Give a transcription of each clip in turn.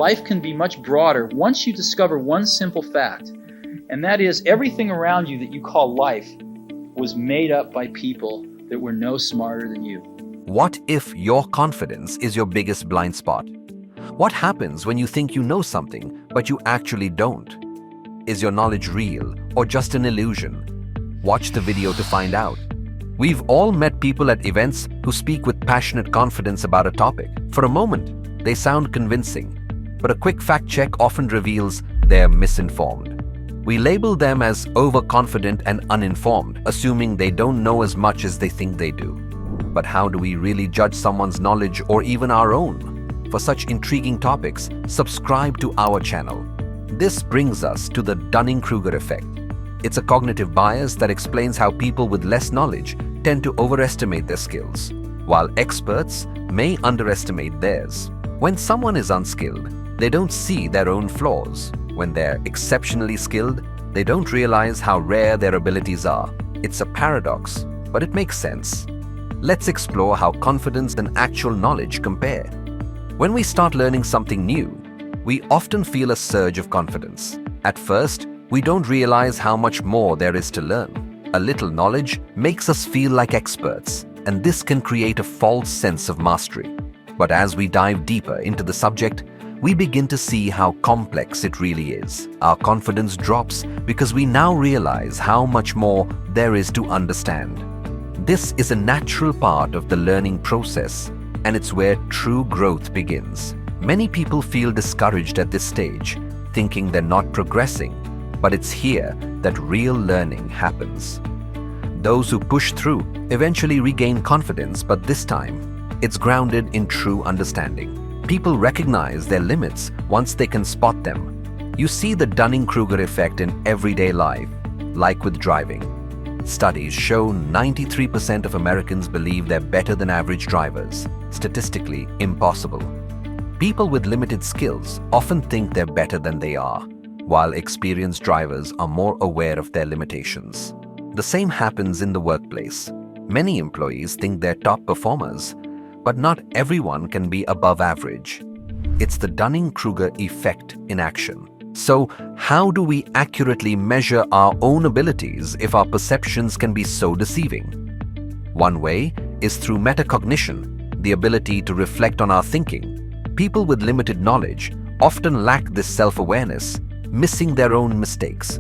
life can be much broader once you discover one simple fact, and that is everything around you that you call life was made up by people that were no smarter than you. What if your confidence is your biggest blind spot? What happens when you think you know something, but you actually don't? Is your knowledge real or just an illusion? Watch the video to find out. We've all met people at events who speak with passionate confidence about a topic. For a moment, they sound convincing, but a quick fact check often reveals they're misinformed. We label them as overconfident and uninformed, assuming they don't know as much as they think they do. But how do we really judge someone's knowledge or even our own? For such intriguing topics, subscribe to our channel. This brings us to the Dunning-Kruger effect. It's a cognitive bias that explains how people with less knowledge tend to overestimate their skills, while experts may underestimate theirs. When someone is unskilled, they don't see their own flaws. When they're exceptionally skilled, they don't realize how rare their abilities are. It's a paradox, but it makes sense. Let's explore how confidence and actual knowledge compare. When we start learning something new, we often feel a surge of confidence. At first, we don't realize how much more there is to learn. A little knowledge makes us feel like experts, and this can create a false sense of mastery. But as we dive deeper into the subject, we begin to see how complex it really is. Our confidence drops because we now realize how much more there is to understand. This is a natural part of the learning process, and it's where true growth begins. Many people feel discouraged at this stage, thinking they're not progressing, but it's here that real learning happens. Those who push through eventually regain confidence, but this time, it's grounded in true understanding. People recognize their limits once they can spot them. You see the Dunning-Kruger effect in everyday life, like with driving. Studies show 93% of Americans believe they're better than average drivers. Statistically impossible. People with limited skills often think they're better than they are, while experienced drivers are more aware of their limitations. The same happens in the workplace. Many employees think they're top performers, but not everyone can be above average. It's the Dunning-Kruger effect in action. So, how do we accurately measure our own abilities if our perceptions can be so deceiving? One way is through metacognition, the ability to reflect on our thinking. People with limited knowledge often lack this self-awareness, missing their own mistakes.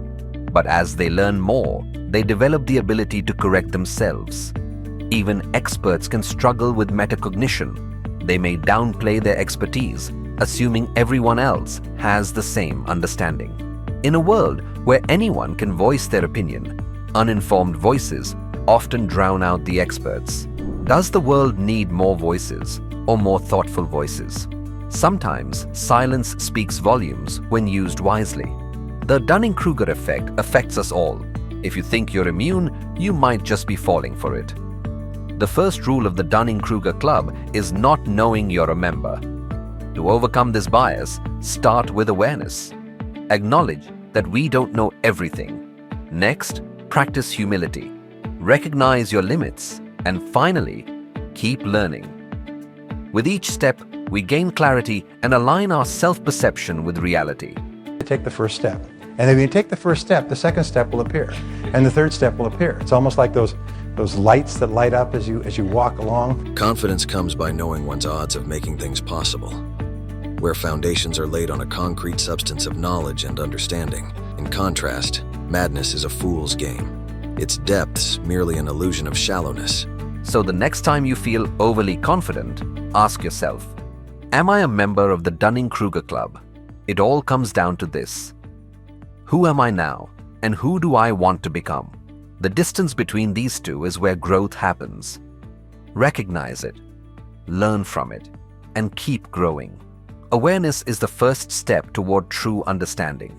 But as they learn more, they develop the ability to correct themselves. Even experts can struggle with metacognition. They may downplay their expertise, assuming everyone else has the same understanding. In a world where anyone can voice their opinion, uninformed voices often drown out the experts. Does the world need more voices or more thoughtful voices? Sometimes silence speaks volumes when used wisely. The Dunning-Kruger effect affects us all. If you think you're immune, you might just be falling for it. The first rule of the Dunning-Kruger Club is not knowing you're a member. To overcome this bias, start with awareness. Acknowledge that we don't know everything. Next, practice humility. Recognize your limits. And finally, keep learning. With each step, we gain clarity and align our self-perception with reality. Take the first step. And then when you take the first step, the second step will appear. And the third step will appear. It's almost like those lights that light up as you walk along. Confidence comes by knowing one's odds of making things possible. Where foundations are laid on a concrete substance of knowledge and understanding. In contrast, madness is a fool's game. Its depths merely an illusion of shallowness. So the next time you feel overly confident, ask yourself, am I a member of the Dunning-Kruger Club? It all comes down to this. Who am I now, and who do I want to become? The distance between these two is where growth happens. Recognize it, learn from it, and keep growing. Awareness is the first step toward true understanding.